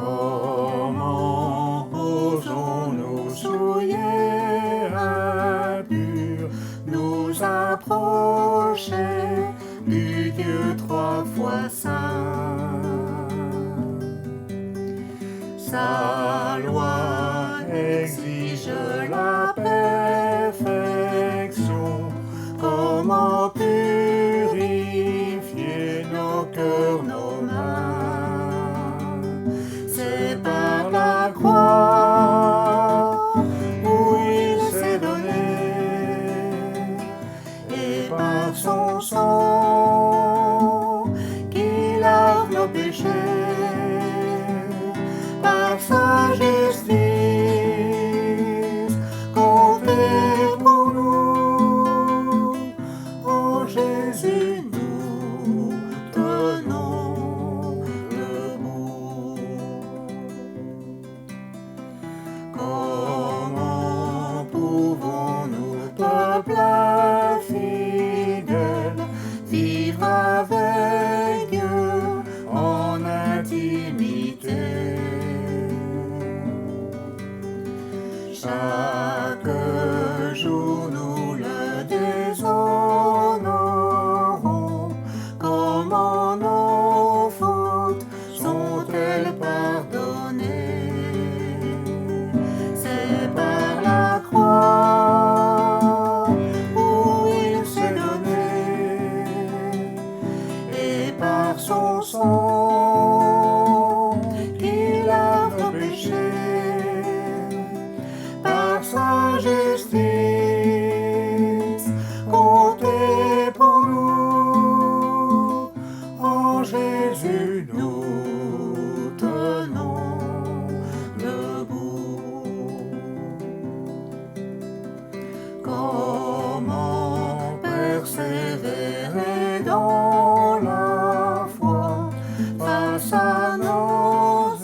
Comment osons-nous souiller impur, nous approcher du Dieu trois fois saint? Sa loi exige la perfection. Comment purifier nos cœurs, nos mains? C'est par la croix où il s'est donné, et par son sang qui lave nos péchés, par sa justice comptée pour nous. En Jésus nous tenons debout. Comment pouvons-nous, peuple fidèle, vivre avec Dieu en intimité? Chaque jour nous le déshonorons. Comment nos fautes sont-elles pardonnées? C'est par la croix où il s'est donné, et par son sang qui lave nos péchés, par sa justice comptée pour nous. En Jésus nous tenons debout. Comment persévérer dans la foi face à nos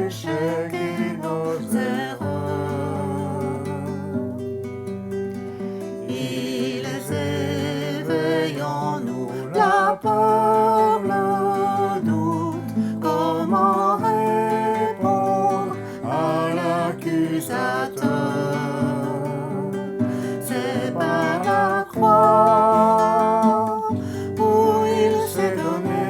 échecs et nos erreurs? Ils éveillent en nous la peur, le doute. Comment répondre à l'accusateur? C'est par la croix où il s'est donné,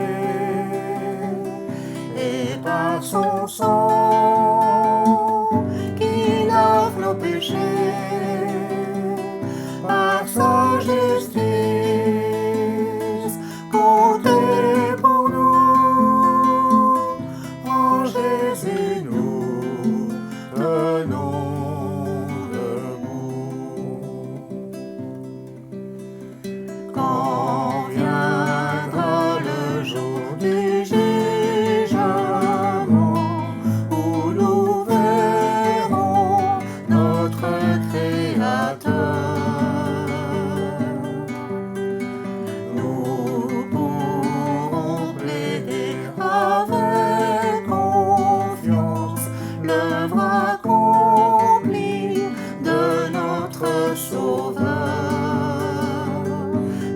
et par son sang qui lave nos péchés, par sa justice comptée pour nous. En Jésus nous tenons debout. Quand viendra le jour du jugement, où nous verrons notre Créateur, nous pourrons plaider avec confiance l'œuvre accomplie de notre Sauveur.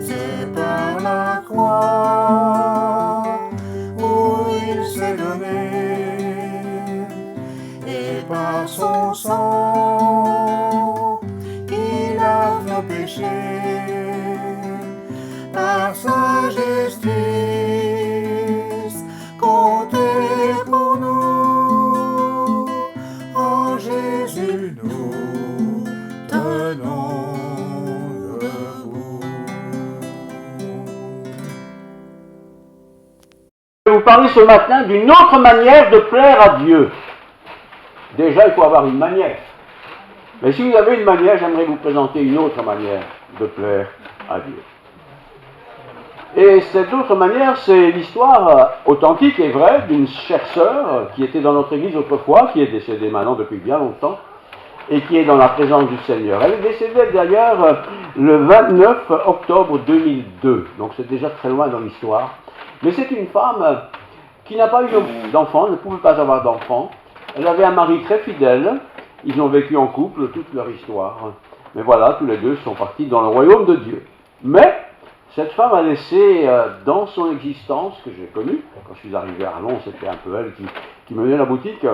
C'est par la croix où il s'est donné, et par son sang qui lave nos péchés, par sa justice comptée pour nous. En Jésus nous tenons debout. Je vais vous parler ce matin d'une autre manière de plaire à Dieu. Déjà, il faut avoir une manière. Mais si vous avez une manière, j'aimerais vous présenter une autre manière de plaire à Dieu. Et cette autre manière, c'est l'histoire authentique et vraie d'une chère sœur qui était dans notre église autrefois, qui est décédée maintenant depuis bien longtemps, et qui est dans la présence du Seigneur. Elle est décédée d'ailleurs le 29 octobre 2002, donc c'est déjà très loin dans l'histoire. Mais c'est une femme qui n'a pas eu d'enfant, ne pouvait pas avoir d'enfant. Elle avait un mari très fidèle, ils ont vécu en couple toute leur histoire. Mais voilà, tous les deux sont partis dans le royaume de Dieu. Mais Cette femme a laissé dans son existence, que j'ai connue, quand je suis arrivé à Arlon, c'était un peu elle qui menait la boutique,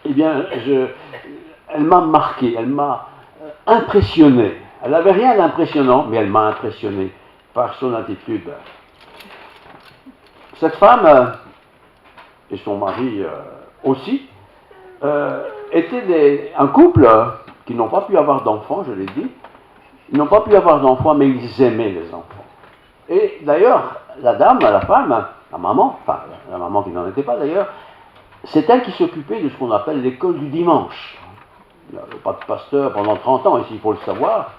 eh bien, elle m'a marqué, elle m'a impressionné. Elle n'avait rien d'impressionnant, mais elle m'a impressionné par son attitude. Cette femme, et son mari aussi, étaient un couple qui n'ont pas pu avoir d'enfants, je l'ai dit. Ils n'ont pas pu avoir d'enfants, mais ils aimaient les enfants. Et d'ailleurs, la dame, la femme, la maman qui n'en était pas d'ailleurs, c'est elle qui s'occupait de ce qu'on appelle l'école du dimanche. Il n'y avait pas de pasteur pendant 30 ans, ici il faut le savoir.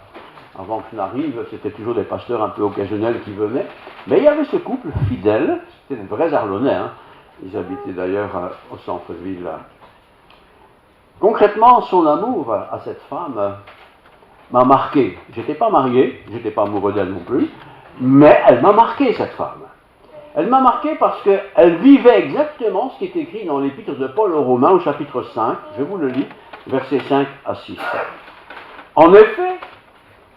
Avant que je n'arrive, c'était toujours des pasteurs un peu occasionnels qui venaient. Mais il y avait ce couple fidèle, c'était des vrais Arlonnais, hein. Ils habitaient d'ailleurs au centre-ville. Concrètement, son amour à cette femme m'a marqué. Je n'étais pas marié, je n'étais pas amoureux d'elle non plus, mais elle m'a marqué, cette femme. Elle m'a marqué parce qu'elle vivait exactement ce qui est écrit dans l'épître de Paul aux Romains au chapitre 5, je vous le lis, versets 5 à 6. En effet,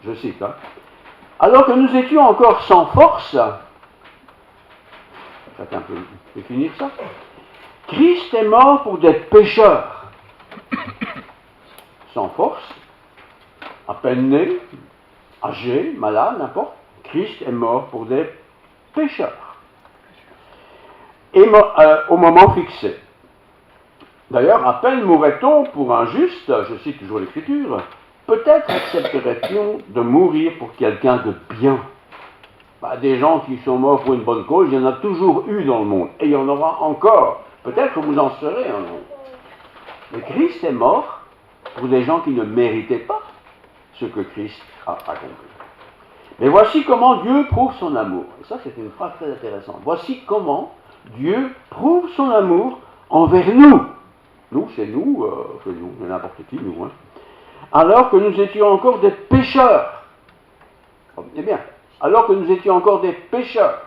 je cite, alors que nous étions encore sans force, chacun peut définir ça, Christ est mort pour des pécheurs, sans force, à peine né, âgé, malade, n'importe, Christ est mort pour des pécheurs. Et au moment fixé. D'ailleurs, à peine mourrait-on pour un juste, je cite toujours l'Écriture, peut-être accepterait-on de mourir pour quelqu'un de bien. Des gens qui sont morts pour une bonne cause, il y en a toujours eu dans le monde, et il y en aura encore. Peut-être que vous en serez un jour. Mais Christ est mort pour des gens qui ne méritaient pas ce que Christ a accompli. Mais voici comment Dieu prouve son amour. Et ça, c'est une phrase très intéressante. Voici comment Dieu prouve son amour envers nous. Nous, c'est nous, n'importe qui, nous. Alors que nous étions encore des pécheurs. Eh bien, alors que nous étions encore des pécheurs,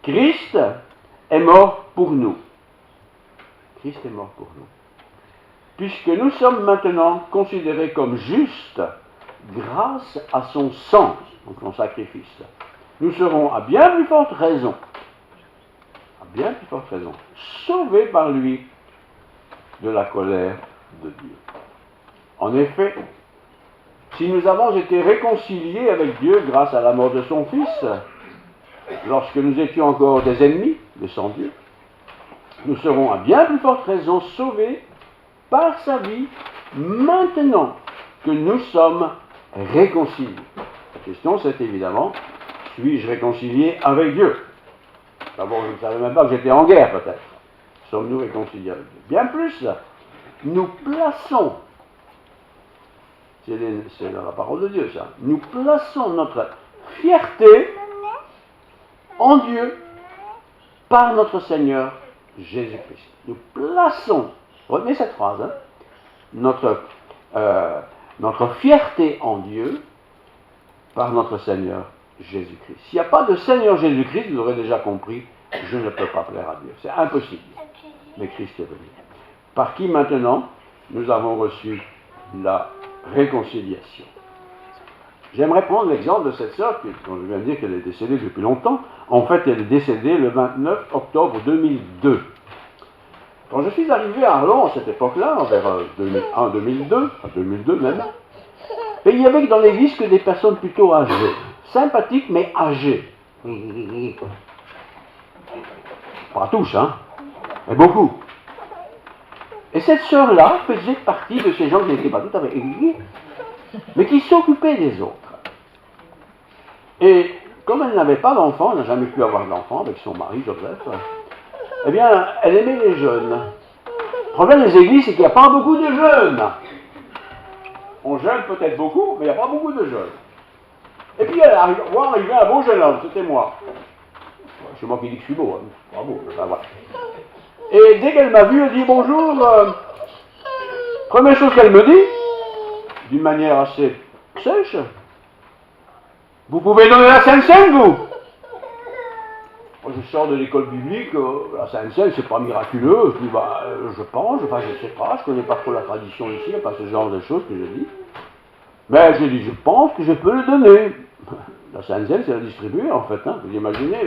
Christ est mort pour nous. Christ est mort pour nous. Puisque nous sommes maintenant considérés comme justes grâce à son sang, donc son sacrifice, nous serons à bien plus forte raison, sauvés par lui de la colère de Dieu. En effet, si nous avons été réconciliés avec Dieu grâce à la mort de son Fils, lorsque nous étions encore des ennemis de son Dieu, nous serons à bien plus forte raison sauvés par sa vie, maintenant que nous sommes réconciliés. La question, c'est évidemment, suis-je réconcilié avec Dieu? D'abord, je ne savais même pas que j'étais en guerre, peut-être. Sommes-nous réconciliés avec Dieu? Bien plus, nous plaçons, c'est dans la parole de Dieu, ça, nous plaçons notre fierté en Dieu par notre Seigneur Jésus-Christ. Nous plaçons, retenez cette phrase, notre fierté en Dieu par notre Seigneur Jésus-Christ. S'il n'y a pas de Seigneur Jésus-Christ, vous l'aurez déjà compris, je ne peux pas plaire à Dieu. C'est impossible. Mais Christ est venu. Par qui maintenant nous avons reçu la réconciliation. J'aimerais prendre l'exemple de cette sœur, dont je viens de dire qu'elle est décédée depuis longtemps. En fait, elle est décédée le 29 octobre 2002. Quand je suis arrivé à Arlon à cette époque-là, vers 2001, 2002, enfin 2002 même, et il n'y avait dans l'église que des personnes plutôt âgées. Sympathiques, mais âgées. Pas tous, hein, mais beaucoup. Et cette sœur-là faisait partie de ces gens qui n'étaient pas tout à fait aiguës, mais qui s'occupaient des autres. Et comme elle n'avait pas d'enfant, elle n'a jamais pu avoir d'enfant avec son mari, Joseph, eh bien, elle aimait les jeunes. Le problème des églises, c'est qu'il n'y a pas beaucoup de jeunes. On jeûne peut-être beaucoup, mais il n'y a pas beaucoup de jeunes. Et puis, elle arrive un beau jeune homme, c'était moi. C'est moi qui dis que je suis beau, hein. Pas beau, enfin, voilà. Et dès qu'elle m'a vu, elle dit bonjour. Première chose qu'elle me dit, d'une manière assez sèche, vous pouvez donner la Sainte Seine, vous? Moi, je sors de l'école biblique, la Sainte Seine, c'est pas miraculeux. Je dis, je pense, enfin, je sais pas, je connais pas trop la tradition ici, il n'y a pas ce genre de choses que je dis. Mais je dis, je pense que je peux le donner. La Sainte Seine, c'est la distribuer en fait. Hein. Vous imaginez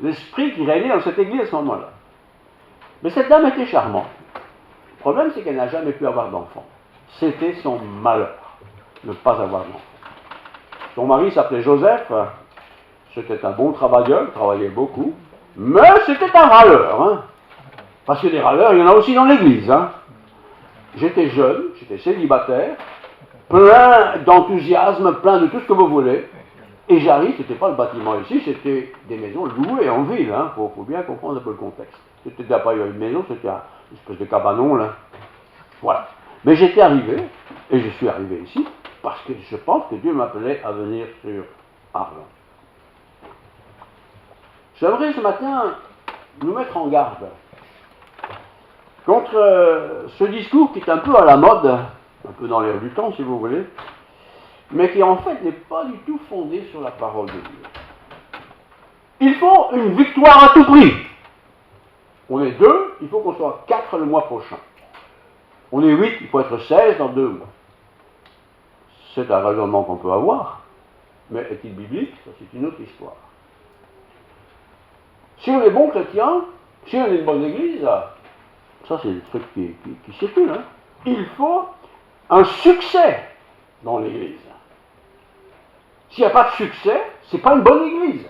l'esprit qui régnait dans cette église à ce moment-là. Mais cette dame était charmante. Le problème, c'est qu'elle n'a jamais pu avoir d'enfant. C'était son malheur, ne pas avoir d'enfant. Son mari s'appelait Joseph. C'était un bon travailleur, il travaillait beaucoup. Mais c'était un râleur. Hein. Parce que des râleurs, il y en a aussi dans l'église. Hein. J'étais jeune, j'étais célibataire, plein d'enthousiasme, plein de tout ce que vous voulez. Et j'arrive, c'était pas le bâtiment ici, c'était des maisons louées en ville. Hein. Faut bien comprendre un peu le contexte. C'était pas une maison, c'était une espèce de cabanon là. Voilà. Mais j'étais arrivé, et je suis arrivé ici, parce que je pense que Dieu m'appelait à venir sur Arlon. J'aimerais ce matin nous mettre en garde contre ce discours qui est un peu à la mode, un peu dans l'air du temps si vous voulez, mais qui en fait n'est pas du tout fondé sur la parole de Dieu. Il faut une victoire à tout prix. On est 2, il faut qu'on soit 4 le mois prochain. On est 8, il faut être 16 dans 2 mois. C'est un raisonnement qu'on peut avoir, mais est-il biblique? Ça, c'est une autre histoire. Si on est bon chrétien, si on est une bonne église, ça c'est le truc qui circule, hein. Il faut un succès dans l'église. S'il n'y a pas de succès, c'est pas une bonne église.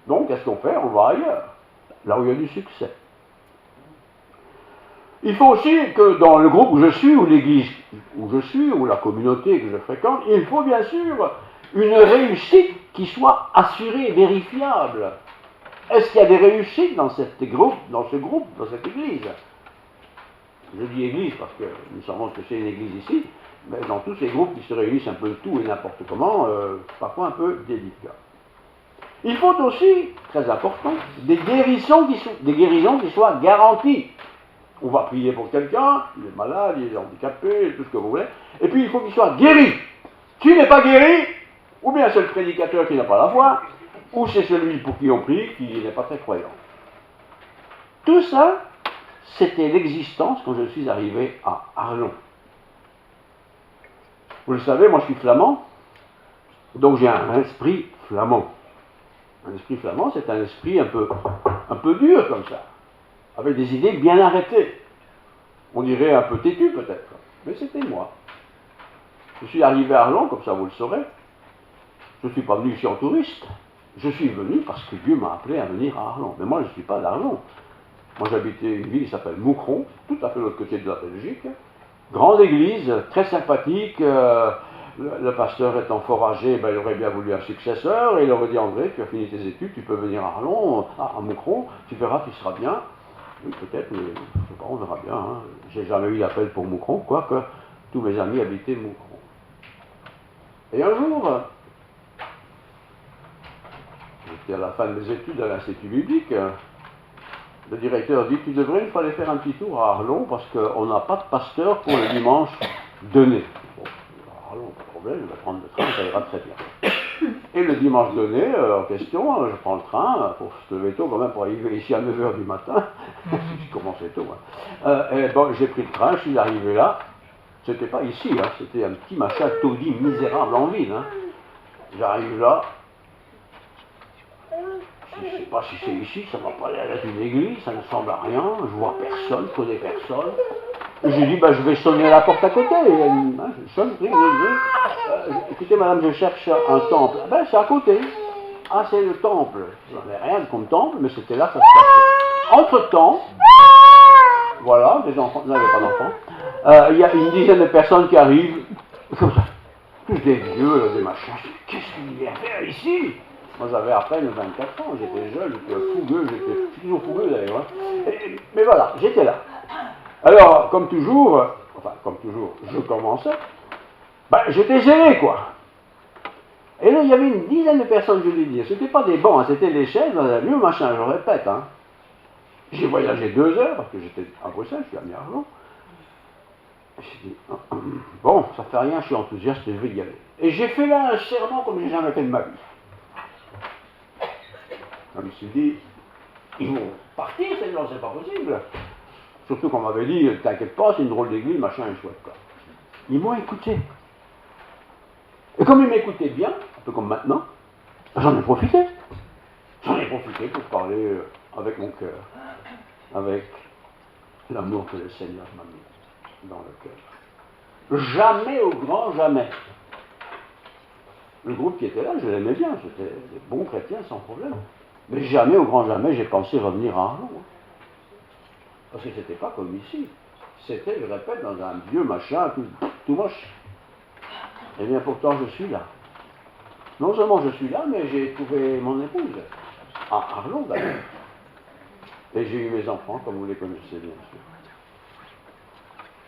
Donc, qu'est-ce qu'on fait? On va ailleurs, là où il y a du succès. Il faut aussi que dans le groupe où je suis, ou l'église où je suis, ou la communauté que je fréquente, il faut bien sûr une réussite qui soit assurée, vérifiable. Est-ce qu'il y a des réussites dans ce groupe, dans cette église? Je dis église parce que nous savons que c'est une église ici, mais dans tous ces groupes qui se réunissent un peu tout et n'importe comment, parfois un peu délicat. Il faut aussi, très important, des guérisons qui soient garanties. On va prier pour quelqu'un, il est malade, il est handicapé, tout ce que vous voulez, et puis il faut qu'il soit guéri. S'il n'est pas guéri, ou bien c'est le prédicateur qui n'a pas la foi, ou c'est celui pour qui on prie qui n'est pas très croyant. Tout ça, c'était l'existence quand je suis arrivé à Arlon. Vous le savez, moi je suis flamand, donc j'ai un esprit flamand. Un esprit flamand, c'est un esprit un peu dur comme ça, avec des idées bien arrêtées. On dirait un peu têtu peut-être, mais c'était moi. Je suis arrivé à Arlon, comme ça vous le saurez. Je ne suis pas venu ici en touriste. Je suis venu parce que Dieu m'a appelé à venir à Arlon. Mais moi je ne suis pas d'Arlon. Moi j'habitais une ville qui s'appelle Moucron, tout à fait de l'autre côté de la Belgique. Grande église, très sympathique. Le pasteur étant fort âgé, ben, il aurait bien voulu un successeur. Et il aurait dit André, tu as fini tes études, tu peux venir à Arlon, à Moucron, tu verras, tu seras bien. Oui, peut-être, mais je ne sais pas, on verra bien. Hein. J'ai jamais eu d'appel pour Moucron, quoique tous mes amis habitaient Moucron. Et un jour, j'étais à la fin de mes études à l'Institut biblique. Le directeur dit, tu devrais une fois aller faire un petit tour à Arlon parce qu'on n'a pas de pasteur pour le dimanche donné. Bon, Arlon, pas de problème, je vais prendre le train, ça ira très bien. Et le dimanche donné, en question, je prends le train, il faut se lever tôt quand même pour arriver ici à 9h du matin. Je commençais tôt. Hein. Et bon, j'ai pris le train, je suis arrivé là. C'était pas ici, hein, c'était un petit machin taudis misérable en ville. Hein. J'arrive là. Je ne sais pas si c'est ici, ça m'a pas l'air d'être une église, ça ne ressemble à rien, je vois personne, je connais personne. J'ai dit, je vais sonner à la porte à côté. Je sonne, écoutez madame, je cherche un temple. C'est à côté. Ah, c'est le temple. Je n'avais rien comme temple, mais c'était là que ça se passait. Entre-temps, voilà, des enfants, vous n'avez pas d'enfants, il y a une dizaine de personnes qui arrivent, comme ça, tous des vieux, des machins. Qu'est-ce qu'il vient faire ici? Moi j'avais à peine 24 ans, j'étais jeune, j'étais fougueux, j'étais toujours fougueux d'ailleurs. Hein. Mais voilà, j'étais là. Alors, comme toujours, je commençais, j'étais gêné quoi. Et là, il y avait une dizaine de personnes, je lui dis, c'était pas des bancs, hein, c'était des chaises dans un vieux machin, je répète. Hein. J'ai voyagé 2 heures, parce que j'étais à Bruxelles, je suis à Miarlon. J'ai dit, bon, ça fait rien, je suis enthousiaste, je vais y aller. Et j'ai fait là un serment comme j'ai jamais fait de ma vie. Je me suis dit, ils vont partir, ces gens, c'est pas possible. Surtout qu'on m'avait dit, t'inquiète pas, c'est une drôle d'église, machin, et chouette quoi. Ils m'ont écouté. Et comme ils m'écoutaient bien, un peu comme maintenant, J'en ai profité. J'en ai profité pour parler avec mon cœur, avec l'amour que le Seigneur m'a mis dans le cœur. Jamais au grand jamais. Le groupe qui était là, je l'aimais bien, c'était des bons chrétiens sans problème. Mais jamais au grand jamais j'ai pensé revenir à Arlon. Parce que c'était pas comme ici. C'était, je répète, dans un vieux machin, tout moche. Et bien pourtant je suis là. Non seulement je suis là, mais j'ai trouvé mon épouse. À Arlon d'ailleurs. Et j'ai eu mes enfants, comme vous les connaissez bien sûr.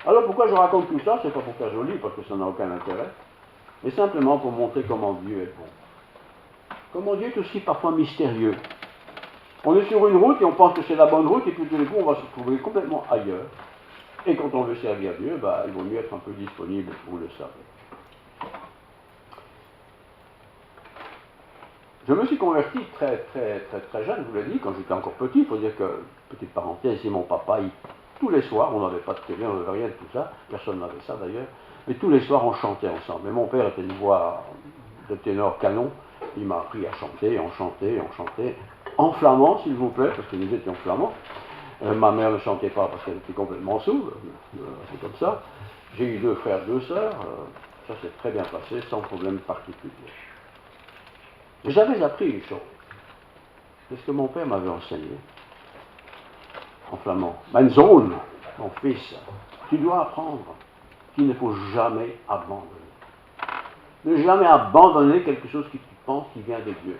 Alors pourquoi je raconte tout ça? C'est pas pour faire joli, parce que ça n'a aucun intérêt. Mais simplement pour montrer comment Dieu est bon. Comment Dieu est aussi parfois mystérieux. On est sur une route et on pense que c'est la bonne route, et puis tout d'un coup on va se trouver complètement ailleurs. Et quand on veut servir Dieu, il vaut mieux être un peu disponible, vous le savez. Je me suis converti très jeune, je vous l'ai dit, quand j'étais encore petit. Il faut dire que, petite parenthèse, c'est mon papa, tous les soirs, on n'avait pas de télé, on n'avait rien de tout ça, personne n'avait ça d'ailleurs, mais tous les soirs on chantait ensemble. Et mon père était une voix de ténor canon, il m'a appris à chanter, on chantait, en flamand s'il vous plaît, parce que nous étions flamands. Ma mère ne chantait pas parce qu'elle était complètement sourde, c'est comme ça. J'ai eu 2 frères, 2 sœurs, ça s'est très bien passé, sans problème particulier. J'avais appris une chose, c'est ce que mon père m'avait enseigné, en flamand. Mein Sohn, mon fils, tu dois apprendre qu'il ne faut jamais abandonner. Ne jamais abandonner quelque chose que tu penses qui vient de Dieu.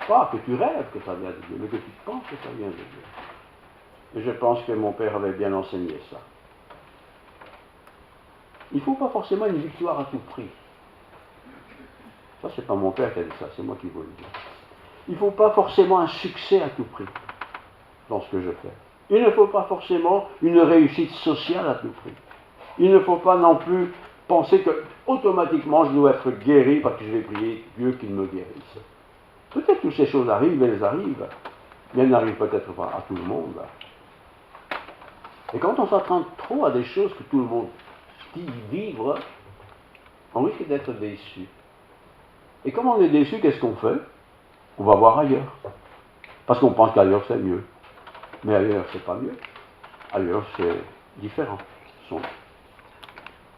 Pas que tu rêves que ça vient de Dieu, mais que tu penses que ça vient de Dieu. Et je pense que mon père avait bien enseigné ça. Il ne faut pas forcément une victoire à tout prix. Ça, c'est pas mon père qui a dit ça, c'est moi qui vous le dis. Il ne faut pas forcément un succès à tout prix dans ce que je fais. Il ne faut pas forcément une réussite sociale à tout prix. Il ne faut pas non plus penser que automatiquement je dois être guéri parce que je vais prier Dieu qu'il me guérisse. Peut-être que ces choses arrivent, elles arrivent, mais elles n'arrivent peut-être pas à tout le monde. Et quand on s'attend trop à des choses que tout le monde dit vivre, on risque d'être déçu. Et comme on est déçu, qu'est-ce qu'on fait? On va voir ailleurs. Parce qu'on pense qu'ailleurs c'est mieux. Mais ailleurs c'est pas mieux. Ailleurs c'est différent.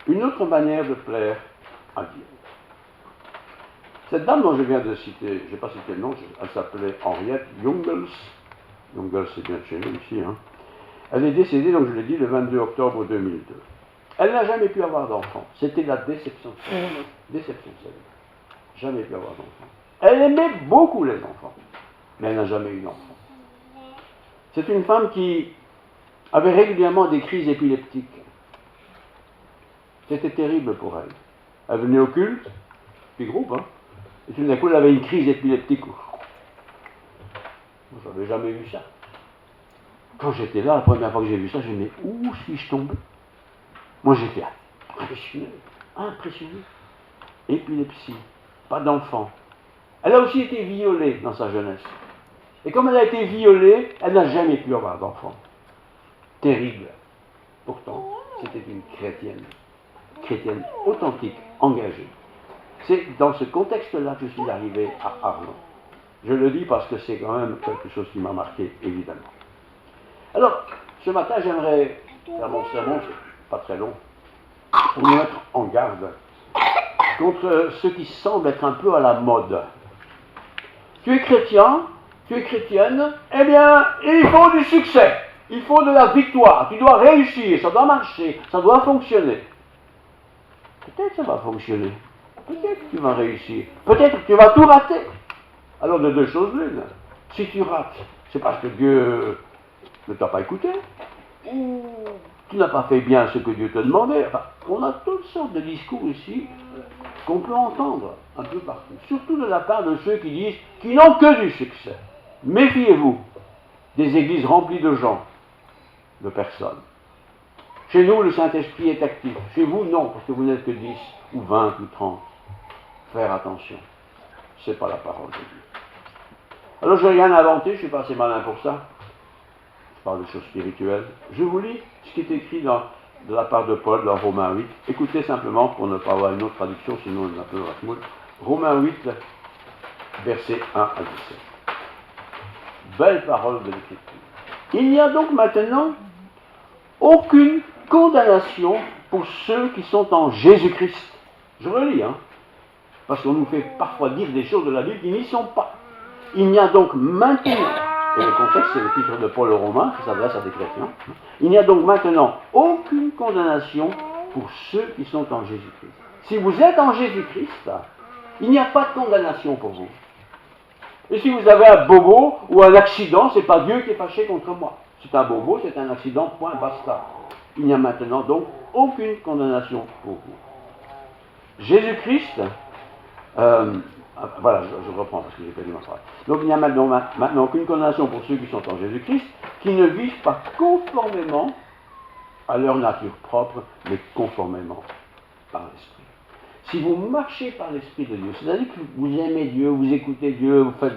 Une autre manière de plaire à Dieu. Cette dame dont je viens de citer, je n'ai pas cité le nom, elle s'appelait Henriette Jungels. Jungels c'est bien de chez nous ici. Elle est décédée, donc je l'ai dit, le 22 octobre 2002. Elle n'a jamais pu avoir d'enfant. C'était la déception de sa vie. Déception de sa vie. Jamais pu avoir d'enfant. Elle aimait beaucoup les enfants, mais elle n'a jamais eu d'enfant. C'est une femme qui avait régulièrement des crises épileptiques. C'était terrible pour elle. Elle venait au culte, petit groupe, et tout d'un coup elle avait une crise épileptique. Je n'avais jamais vu ça. Quand j'étais là, la première fois que j'ai vu ça, j'ai dit, mais où suis-je tombé? Moi j'étais impressionné. Épilepsie, pas d'enfant. Elle a aussi été violée dans sa jeunesse. Et comme elle a été violée, elle n'a jamais pu avoir d'enfant. Terrible. Pourtant, c'était une chrétienne authentique, engagée. C'est dans ce contexte-là que je suis arrivé à Arlon. Je le dis parce que c'est quand même quelque chose qui m'a marqué, évidemment. Alors, ce matin, j'aimerais faire mon sermon, c'est pas très long, pour nous mettre en garde contre ce qui semble être un peu à la mode. Tu es chrétien, tu es chrétienne, eh bien, il faut du succès, il faut de la victoire, tu dois réussir, ça doit marcher, ça doit fonctionner. Peut-être ça va fonctionner, peut-être que tu vas réussir, peut-être que tu vas tout rater. Alors de 2 choses l'une, si tu rates, c'est parce que Dieu ne t'a pas écouté, ou tu n'as pas fait bien ce que Dieu te demandait. Enfin, on a toutes sortes de discours ici qu'on peut entendre un peu partout, surtout de la part de ceux qui disent qu'ils n'ont que du succès. Méfiez-vous des églises remplies de gens, de personnes. Chez nous, le Saint-Esprit est actif. Chez vous, non, parce que vous n'êtes que 10 ou 20 ou 30. Faire attention. Ce n'est pas la parole de Dieu. Alors, je n'ai rien inventé, je ne suis pas assez malin pour ça. Je parle de choses spirituelles. Je vous lis ce qui est écrit de la part de Paul dans Romains 8. Écoutez simplement pour ne pas avoir une autre traduction, sinon on a peu de Romains 8, versets 1 à 17. Belle parole de l'Écriture. Il n'y a donc maintenant aucune condamnation pour ceux qui sont en Jésus-Christ. Je relis, parce qu'on nous fait parfois dire des choses de la Bible qui n'y sont pas. Il n'y a donc maintenant, et le contexte c'est le titre de Paul aux Romains, qui s'adresse à des chrétiens, il n'y a donc maintenant aucune condamnation pour ceux qui sont en Jésus-Christ. Si vous êtes en Jésus-Christ, il n'y a pas de condamnation pour vous. Et si vous avez un bobo ou un accident, c'est pas Dieu qui est fâché contre moi. C'est un bobo, c'est un accident, point, basta. Il n'y a maintenant donc aucune condamnation pour vous. Jésus-Christ, voilà, je reprends parce que j'ai perdu ma phrase. Donc il n'y a maintenant aucune condamnation pour ceux qui sont en Jésus-Christ, qui ne vivent pas conformément à leur nature propre, mais conformément par l'Esprit. Si vous marchez par l'Esprit de Dieu, c'est-à-dire que vous aimez Dieu, vous écoutez Dieu, vous faites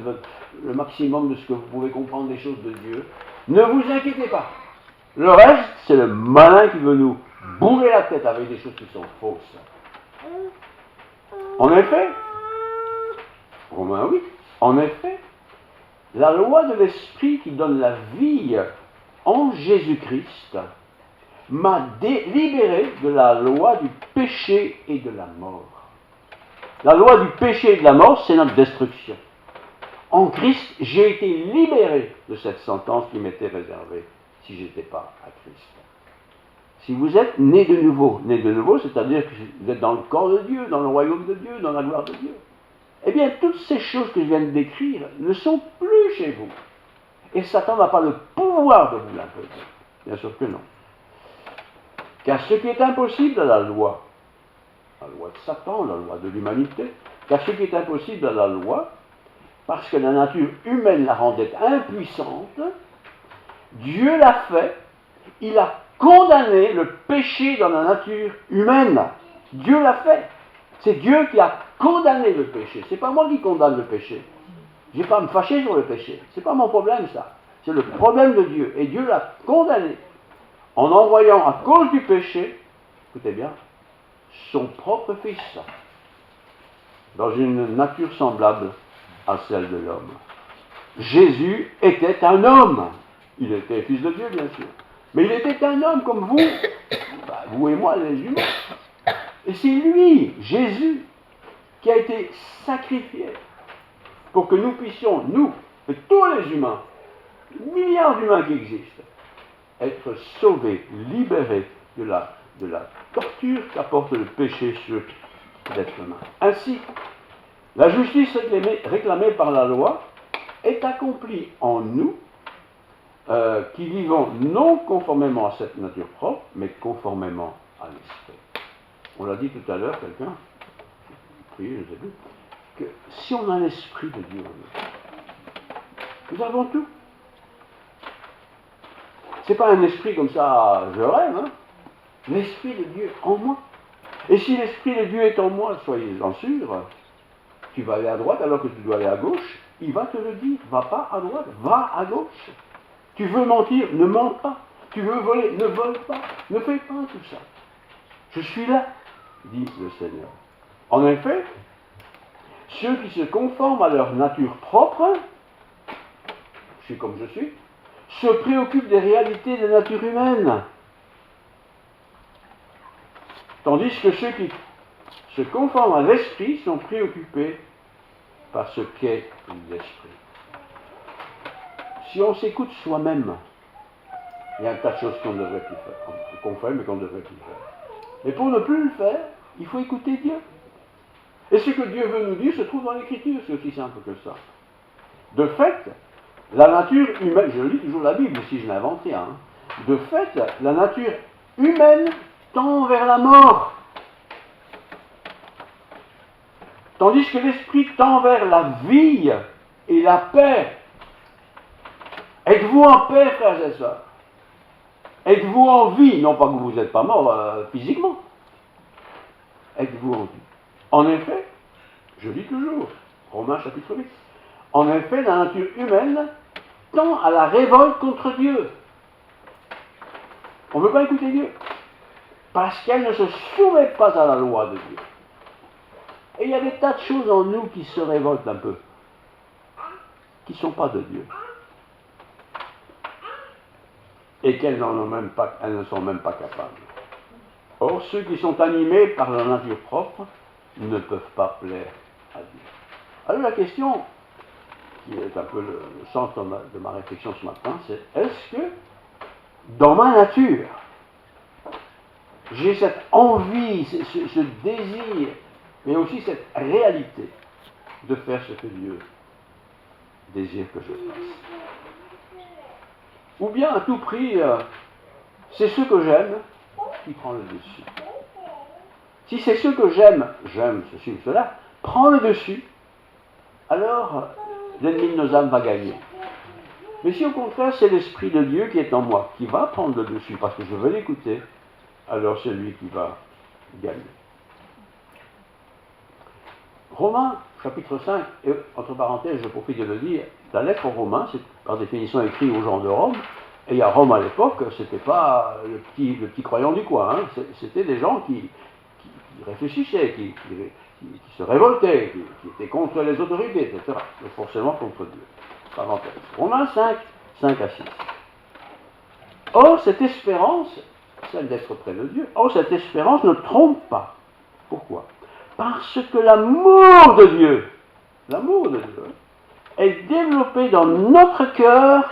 le maximum de ce que vous pouvez comprendre des choses de Dieu, ne vous inquiétez pas. Le reste, c'est le malin qui veut nous bourrer la tête avec des choses qui sont fausses. En effet, Romains 8, en effet, la loi de l'Esprit qui donne la vie en Jésus-Christ m'a libéré de la loi du péché et de la mort. La loi du péché et de la mort, c'est notre destruction. En Christ, j'ai été libéré de cette sentence qui m'était réservée si je n'étais pas à Christ. Si vous êtes né de nouveau, c'est-à-dire que vous êtes dans le corps de Dieu, dans le royaume de Dieu, dans la gloire de Dieu, eh bien, toutes ces choses que je viens de décrire ne sont plus chez vous. Et Satan n'a pas le pouvoir de vous l'imposer. Bien sûr que non. Car ce qui est impossible à la loi de Satan, la loi de l'humanité, car ce qui est impossible à la loi, parce que la nature humaine la rendait impuissante, Dieu l'a fait, il a condamné le péché dans la nature humaine. Dieu l'a fait. C'est Dieu qui a condamné le péché. C'est pas moi qui condamne le péché. Je n'ai pas à me fâcher sur le péché. C'est pas mon problème, ça. C'est le problème de Dieu. Et Dieu l'a condamné en envoyant, à cause du péché, écoutez bien, son propre Fils dans une nature semblable à celle de l'homme. Jésus était un homme. Il était fils de Dieu, bien sûr. Mais il était un homme comme vous, vous et moi, les humains. Et c'est lui, Jésus, qui a été sacrifié pour que nous puissions, nous, et tous les humains, milliards d'humains qui existent, être sauvés, libérés de la torture qu'apporte le péché sur l'être humain. Ainsi, la justice réclamée par la loi est accomplie en nous, qui vivons non conformément à cette nature propre, mais conformément à l'Esprit. On l'a dit tout à l'heure, quelqu'un, oui, je ne sais plus, que si on a l'Esprit de Dieu en nous, nous avons tout. C'est pas un esprit comme ça, je rêve, l'Esprit de Dieu en moi. Et si l'Esprit de Dieu est en moi, soyez-en sûrs, tu vas aller à droite alors que tu dois aller à gauche, il va te le dire, va pas à droite, va à gauche. Tu veux mentir, ne mens pas. Tu veux voler, ne vole pas. Ne fais pas tout ça. Je suis là, dit le Seigneur. En effet, ceux qui se conforment à leur nature propre, je suis comme je suis, se préoccupent des réalités de la nature humaine. Tandis que ceux qui se conforment à l'esprit sont préoccupés par ce qu'est l'esprit. Si on s'écoute soi-même, il y a un tas de choses qu'on devrait plus faire, qu'on fait mais qu'on ne devrait plus faire. Mais pour ne plus le faire, il faut écouter Dieu. Et ce que Dieu veut nous dire se trouve dans l'Écriture, c'est aussi simple que ça. De fait, la nature humaine, je lis toujours la Bible si je n'invente rien, de fait, la nature humaine tend vers la mort, tandis que l'esprit tend vers la vie et la paix. Êtes-vous en paix, frères et sœurs? Êtes-vous en vie? Non pas que vous n'êtes pas mort physiquement. Êtes-vous en vie? En effet, je lis toujours, Romains chapitre 8, en effet, la nature humaine tend à la révolte contre Dieu. On ne veut pas écouter Dieu, parce qu'elle ne se soumet pas à la loi de Dieu. Et il y a des tas de choses en nous qui se révoltent un peu. qui ne sont pas de Dieu. Et qu'elles elles ne sont même pas capables. Or, ceux qui sont animés par leur nature propre ne peuvent pas plaire à Dieu. Alors la question, qui est un peu le sens de ma réflexion ce matin, c'est est-ce que dans ma nature, j'ai cette envie, ce désir, mais aussi cette réalité de faire ce que Dieu désire que je fasse? Ou bien à tout prix, c'est ce que j'aime qui prend le dessus. Si c'est ce que j'aime ceci ou cela, prend le dessus, alors l'ennemi de nos âmes va gagner. Mais si au contraire c'est l'Esprit de Dieu qui est en moi, qui va prendre le dessus parce que je veux l'écouter, alors c'est lui qui va gagner. Romains, chapitre 5, et entre parenthèses, je profite de le dire, la lettre aux Romains, c'est par définition écrit aux gens de Rome, et à Rome à l'époque, c'était pas le petit croyant du coin, hein, c'était des gens qui réfléchissaient, qui se révoltaient, qui étaient contre les autorités, etc. Donc forcément contre Dieu. Parenthèse. Romains 5, 5 à 6. Or, cette espérance, celle d'être près de Dieu, cette espérance ne trompe pas. Pourquoi? Parce que l'amour de Dieu, est développé dans notre cœur.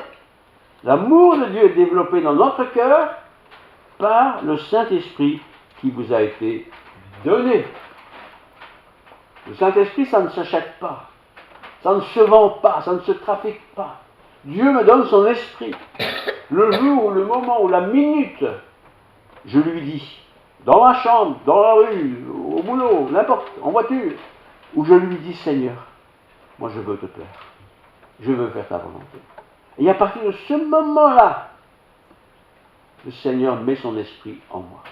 L'amour de Dieu est développé dans notre cœur par le Saint-Esprit qui vous a été donné. Le Saint-Esprit, ça ne s'achète pas. Ça ne se vend pas, ça ne se trafique pas. Dieu me donne son esprit. Le jour, le moment ou la minute, je lui dis, dans ma chambre, dans la rue, au boulot, n'importe, en voiture, où je lui dis, Seigneur, moi je veux te plaire. Je veux faire ta volonté. Et à partir de ce moment-là, le Seigneur met son esprit en moi.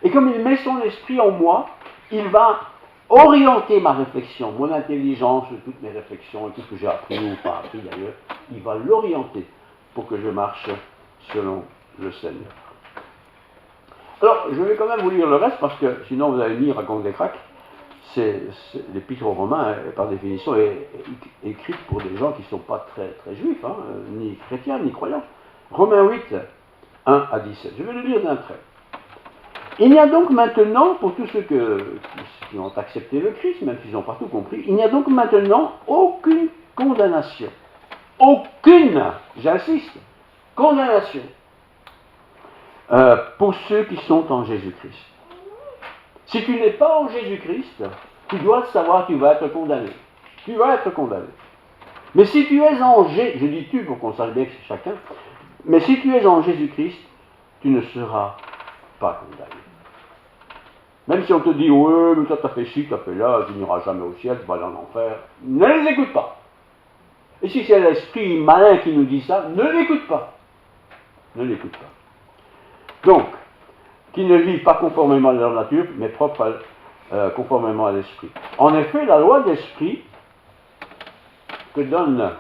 Et comme il met son esprit en moi, il va orienter ma réflexion, mon intelligence, toutes mes réflexions, et tout ce que j'ai appris ou pas appris d'ailleurs, il va l'orienter pour que je marche selon le Seigneur. Alors, je vais quand même vous lire le reste, parce que sinon vous allez lire raconte des cracks. L'épître aux Romains, par définition, est écrite pour des gens qui ne sont pas très, très juifs, hein, ni chrétiens, ni croyants. Romains 8, 1 à 17. Je vais le lire d'un trait. Il n'y a donc maintenant, pour tous ceux qui ont accepté le Christ, même s'ils n'ont pas tout compris, il n'y a donc maintenant aucune condamnation. Aucune, j'insiste, condamnation pour ceux qui sont en Jésus-Christ. Si tu n'es pas en Jésus-Christ, tu dois savoir que tu vas être condamné. Tu vas être condamné. Mais si tu es en Jésus, je dis tu pour qu'on sache bien que c'est chacun, mais si tu es en Jésus-Christ, tu ne seras pas condamné. Même si on te dit, ouais, mais toi t'as fait ci, t'as fait là, tu n'iras jamais au ciel, tu vas aller en enfer, ne les écoute pas. Et si c'est l'esprit malin qui nous dit ça, ne l'écoute pas. Ne l'écoute pas. Donc, qui ne vivent pas conformément à leur nature, mais conformément à l'esprit. En effet, la loi de l'esprit que donne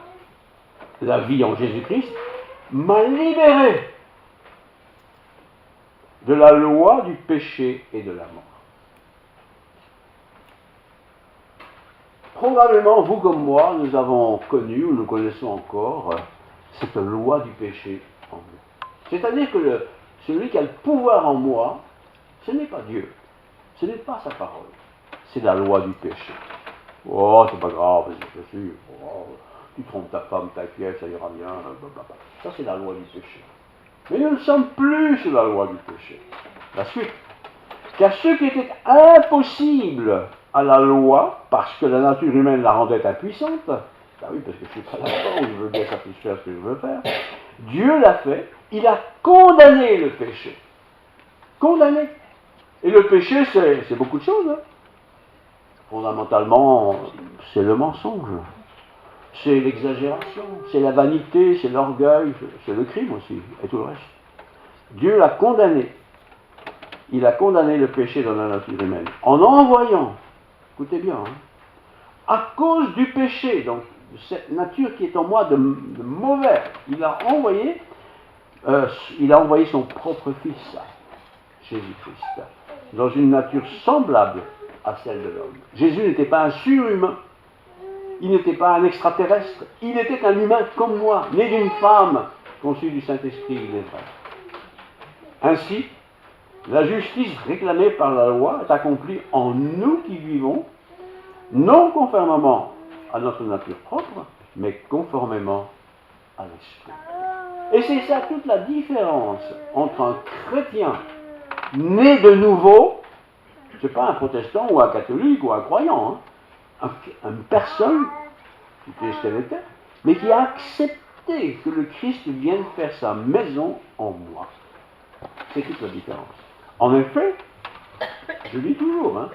la vie en Jésus-Christ m'a libéré de la loi du péché et de la mort. Probablement, vous comme moi, nous avons connu, ou nous connaissons encore, cette loi du péché en nous. C'est-à-dire que celui qui a le pouvoir en moi, ce n'est pas Dieu, ce n'est pas sa parole, c'est la loi du péché. Oh, c'est pas grave, c'est sûr, tu trompes ta femme, ta pièce, ça ira bien, blablabla. Ça c'est la loi du péché. Mais nous ne sommes plus sous la loi du péché. La suite. Car ce qui était impossible à la loi, parce que la nature humaine la rendait impuissante, bah oui, parce que je ne suis pas d'accord, je veux bien satisfaire ce que je veux faire, Dieu l'a fait, il a condamné le péché. Condamné. Et le péché, c'est beaucoup de choses. Hein. Fondamentalement, c'est le mensonge, c'est l'exagération, c'est la vanité, c'est l'orgueil, c'est le crime aussi, et tout le reste. Dieu l'a condamné. Il a condamné le péché dans la nature humaine, en envoyant, écoutez bien, hein, à cause du péché, donc de cette nature qui est en moi de mauvais, il a envoyé son propre Fils, Jésus-Christ, dans une nature semblable à celle de l'homme. Jésus n'était pas un surhumain, Il n'était pas un extraterrestre. Il était un humain comme moi, né d'une femme, conçu du Saint-Esprit, il est vrai. Ainsi, la justice réclamée par la loi est accomplie en nous qui vivons, non conformément à notre nature propre, mais conformément à l'Esprit. Et c'est ça toute la différence entre un chrétien né de nouveau, c'est pas un protestant ou un catholique ou un croyant, hein, une personne qui était ce qu'elle était, mais qui a accepté que le Christ vienne faire sa maison en moi. C'est toute la différence. En effet, je dis toujours, hein,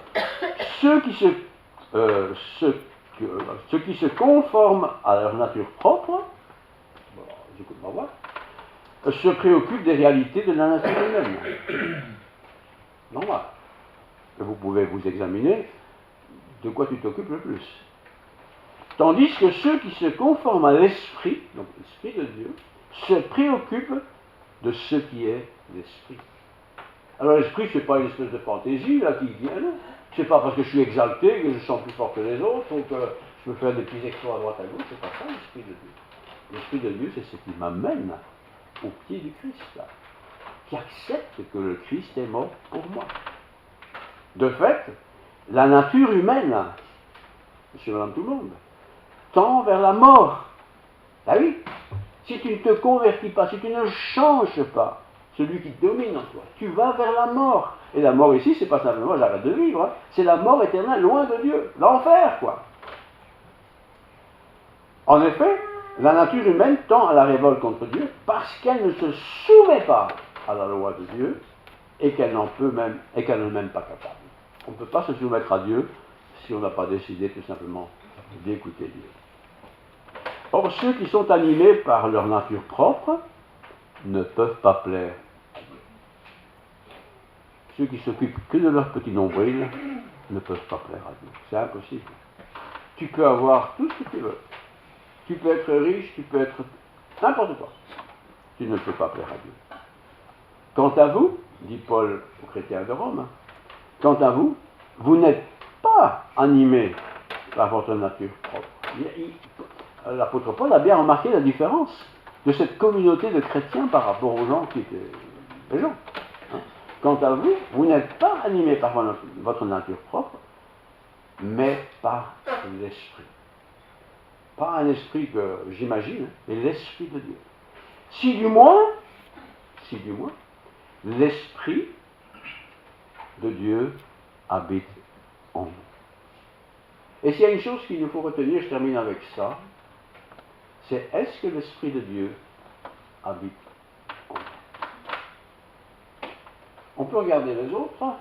ceux qui se conforment à leur nature propre, j'écoute ma voix, se préoccupent des réalités de la nature humaine. Normal. Et vous pouvez vous examiner de quoi tu t'occupes le plus. Tandis que ceux qui se conforment à l'Esprit, donc l'Esprit de Dieu, se préoccupent de ce qui est l'Esprit. Alors l'Esprit, ce n'est pas une espèce de fantaisie là qui vient, non. C'est pas parce que je suis exalté, que je sens plus fort que les autres, ou que je peux faire des petits exploits à droite à gauche, c'est pas ça l'Esprit de Dieu. L'Esprit de Dieu, c'est ce qui m'amène au pied du Christ, là, qui accepte que le Christ est mort pour moi. De fait, la nature humaine, monsieur, madame, tout le monde, tend vers la mort. Ah oui, si tu ne te convertis pas, si tu ne changes pas celui qui domine en toi, tu vas vers la mort. Et la mort ici, c'est pas simplement j'arrête de vivre, hein, c'est la mort éternelle, loin de Dieu, l'enfer, quoi. En effet, la nature humaine tend à la révolte contre Dieu parce qu'elle ne se soumet pas à la loi de Dieu et qu'elle n'en peut même, et qu'elle n'est même pas capable. On ne peut pas se soumettre à Dieu si on n'a pas décidé tout simplement d'écouter Dieu. Or, ceux qui sont animés par leur nature propre ne peuvent pas plaire à Dieu. Ceux qui s'occupent que de leur petit nombril ne peuvent pas plaire à Dieu. C'est impossible. Tu peux avoir tout ce que tu veux. Tu peux être riche, tu peux être n'importe quoi. Tu ne peux pas plaire à Dieu. Quant à vous, dit Paul aux chrétiens de Rome, quant à vous, vous n'êtes pas animés par votre nature propre. L'apôtre Paul a bien remarqué la différence de cette communauté de chrétiens par rapport aux gens qui étaient des gens. Hein. Quant à vous, vous n'êtes pas animés par votre nature propre, mais par l'Esprit. Pas un esprit que j'imagine, mais l'Esprit de Dieu. Si du moins, l'Esprit de Dieu habite en nous. Et s'il y a une chose qu'il nous faut retenir, je termine avec ça, c'est est-ce que l'Esprit de Dieu habite en nous? On peut regarder les autres, hein,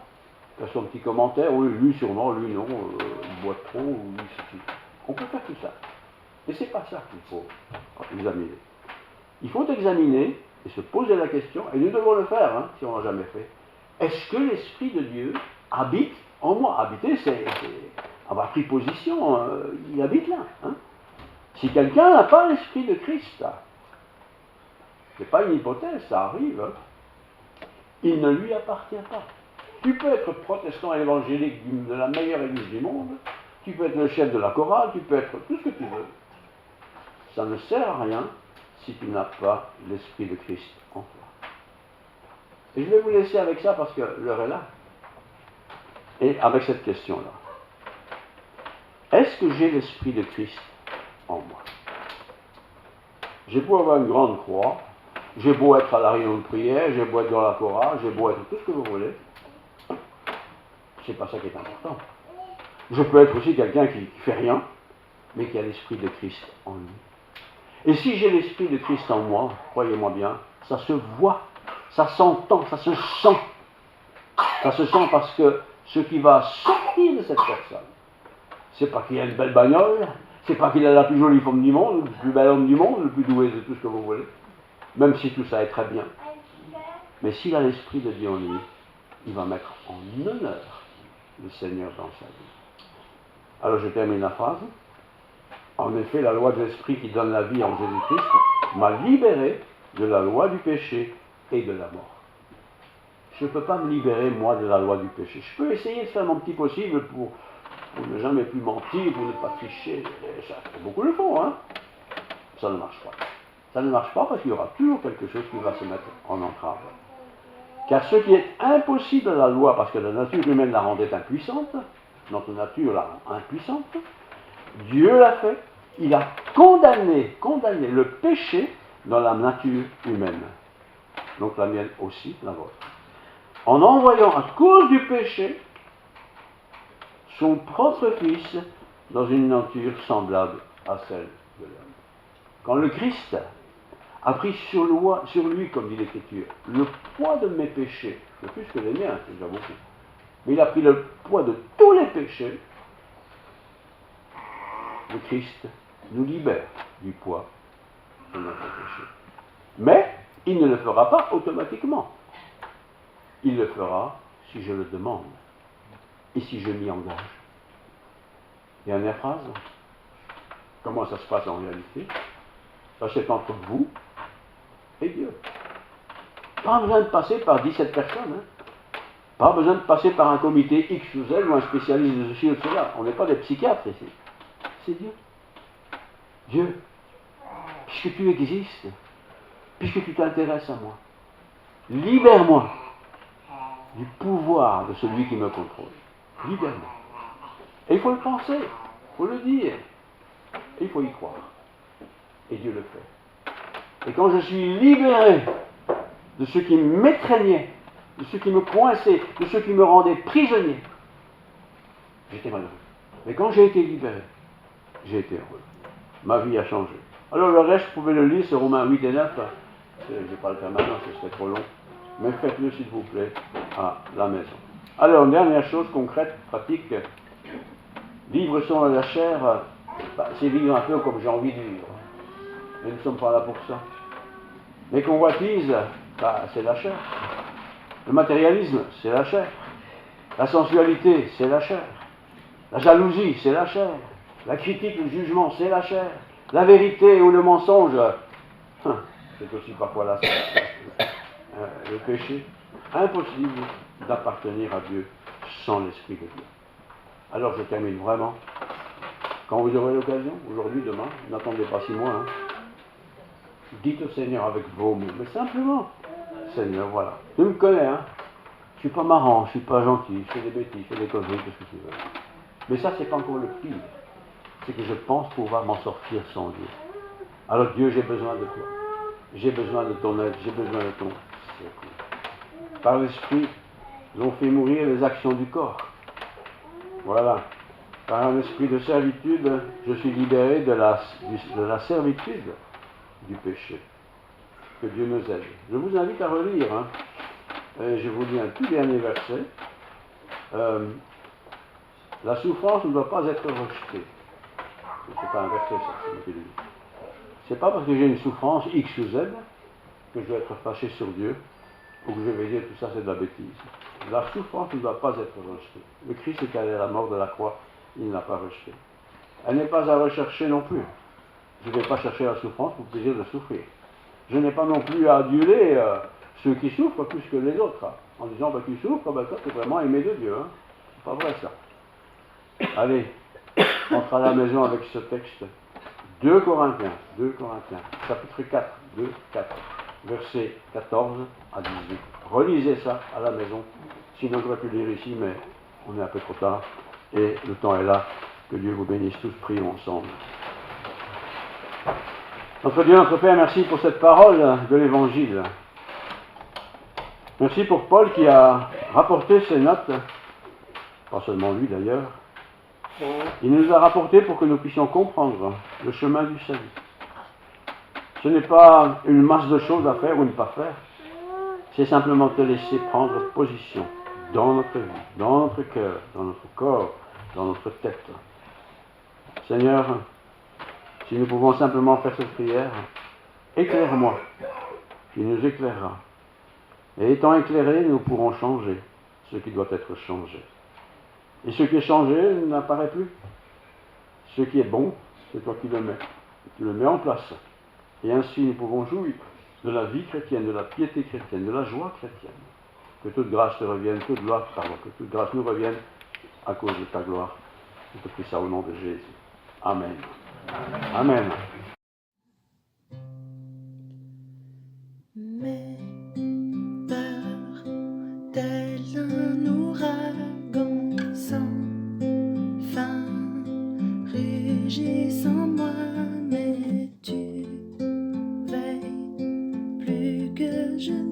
faire son petit commentaire, oui, lui sûrement, lui non, il boit trop, ou lui ceci. On peut faire tout ça. Mais ce n'est pas ça qu'il faut examiner. Il faut examiner et se poser la question, et nous devons le faire, hein, si on ne l'a jamais fait. Est-ce que l'Esprit de Dieu habite en moi? Habiter, c'est avoir pris position, il habite là. Hein. Si quelqu'un n'a pas l'Esprit de Christ, ce n'est pas une hypothèse, ça arrive, hein, il ne lui appartient pas. Tu peux être protestant évangélique de la meilleure église du monde, tu peux être le chef de la chorale, tu peux être tout ce que tu veux. Ça ne sert à rien si tu n'as pas l'Esprit de Christ en toi. Et je vais vous laisser avec ça parce que l'heure est là. Et avec cette question-là. Est-ce que j'ai l'Esprit de Christ en moi? J'ai beau avoir une grande croix, j'ai beau être à la réunion de prière, j'ai beau être dans la chorale, j'ai beau être tout ce que vous voulez. C'est pas ça qui est important. Je peux être aussi quelqu'un qui ne fait rien, mais qui a l'Esprit de Christ en lui. Et si j'ai l'Esprit de Christ en moi, croyez-moi bien, ça se voit, ça s'entend, ça se sent. Ça se sent parce que ce qui va sortir de cette personne, c'est pas qu'il a une belle bagnole, c'est pas qu'il a la plus jolie femme du monde, le plus bel homme du monde, le plus doué de tout ce que vous voulez, même si tout ça est très bien. Mais s'il a l'Esprit de Dieu en lui, il va mettre en honneur le Seigneur dans sa vie. Alors je termine la phrase. En effet, la loi de l'Esprit qui donne la vie en Jésus-Christ m'a libéré de la loi du péché et de la mort. Je ne peux pas me libérer, moi, de la loi du péché. Je peux essayer de faire mon petit possible pour pour ne jamais plus mentir, pour ne pas tricher. Et ça, beaucoup le font, hein. Ça ne marche pas. Ça ne marche pas parce qu'il y aura toujours quelque chose qui va se mettre en entrave. Car ce qui est impossible à la loi, parce que la nature humaine la rendait impuissante, notre nature la rend impuissante, Dieu l'a fait. Il a condamné le péché dans la nature humaine. Donc la mienne aussi, la vôtre. En envoyant à cause du péché son propre Fils dans une nature semblable à celle de l'homme. Quand le Christ a pris sur lui, comme dit l'Écriture, le poids de mes péchés, c'est plus que les miens, c'est déjà beaucoup, mais il a pris le poids de tous les péchés, le Christ nous libère du poids de notre péché. Mais il ne le fera pas automatiquement. Il le fera si je le demande et si je m'y engage. Dernière phrase. Comment ça se passe en réalité? Ça, c'est entre vous et Dieu. Pas besoin de passer par 17 personnes. Hein. Pas besoin de passer par un comité X ou Z ou un spécialiste de ceci ou de cela. On n'est pas des psychiatres ici. C'est Dieu. Dieu, puisque tu existes, puisque tu t'intéresses à moi, libère-moi du pouvoir de celui qui me contrôle. Libère-moi. Et il faut le penser, il faut le dire, et il faut y croire. Et Dieu le fait. Et quand je suis libéré de ce qui m'étreignait, de ce qui me coinçait, de ce qui me rendait prisonnier, j'étais malheureux. Mais quand j'ai été libéré, j'ai été heureux. Ma vie a changé. Alors le reste, vous pouvez le lire, c'est Romains 8 et 9. Je ne vais pas le faire maintenant, ce serait trop long. Mais faites-le, s'il vous plaît, à la maison. Alors, dernière chose concrète, pratique. Vivre selon la chair, c'est vivre un peu comme j'ai envie de vivre. Mais nous ne sommes pas là pour ça. Les convoitises, c'est la chair. Le matérialisme, c'est la chair. La sensualité, c'est la chair. La jalousie, c'est la chair. La critique, le jugement, c'est la chair. La vérité ou le mensonge, c'est aussi parfois la chair. Le péché. Impossible d'appartenir à Dieu sans l'Esprit de Dieu. Alors je termine vraiment. Quand vous aurez l'occasion, aujourd'hui, demain, n'attendez pas 6 mois, hein, dites au Seigneur avec vos mots, mais simplement, Seigneur, voilà, tu me connais, hein, je suis pas marrant, je suis pas gentil, je fais des bêtises, je fais des conneries, tout ce que tu veux. Mais ça, c'est pas encore le pire. C'est que je pense pouvoir m'en sortir sans Dieu. Alors Dieu, j'ai besoin de toi. J'ai besoin de ton aide, j'ai besoin de ton secours. Par l'Esprit, nous ont fait mourir les actions du corps. Voilà. Par un esprit de servitude, je suis libéré de la servitude du péché. Que Dieu nous aide. Je vous invite à relire. Hein. Je vous lis un tout dernier verset. La souffrance ne doit pas être rejetée. Ce n'est pas un verset, ça, c'est ce qu'il dit. C'est pas parce que j'ai une souffrance X ou Z que je dois être fâché sur Dieu ou que je vais dire tout ça c'est de la bêtise. La souffrance ne doit pas être rejetée. Le Christ est allé à la mort de la croix, il ne l'a pas rejetée. Elle n'est pas à rechercher non plus. Je ne vais pas chercher la souffrance pour le plaisir de souffrir. Je n'ai pas non plus à aduler ceux qui souffrent plus que les autres, hein, en disant bah, tu souffres, bah, toi tu es vraiment aimé de Dieu. Hein. C'est pas vrai ça. Allez, entre à la maison avec ce texte. 2 Corinthiens, chapitre 4, 2, 4, versets 14 à 18. Relisez ça à la maison. Sinon, j'aurais pu lire ici, mais on est un peu trop tard. Et le temps est là. Que Dieu vous bénisse tous. Prions ensemble. Notre Dieu, notre Père, merci pour cette parole de l'Évangile. Merci pour Paul qui a rapporté ses notes, pas seulement lui d'ailleurs. Il nous a rapporté pour que nous puissions comprendre le chemin du salut. Ce n'est pas une masse de choses à faire ou ne pas faire, c'est simplement te laisser prendre position dans notre vie, dans notre cœur, dans notre corps, dans notre tête. Seigneur, si nous pouvons simplement faire cette prière, éclaire-moi, tu nous éclaireras. Et étant éclairés, nous pourrons changer ce qui doit être changé. Et ce qui est changé n'apparaît plus. Ce qui est bon, c'est toi qui le mets. Tu le mets en place. Et ainsi nous pouvons jouir de la vie chrétienne, de la piété chrétienne, de la joie chrétienne. Que toute grâce te revienne, que toute grâce nous revienne à cause de ta gloire. Je te prie ça au nom de Jésus. Amen. Amen. Mes peurs, tel un ouragan sans fin, rugissent en moi, mais tu veilles plus que je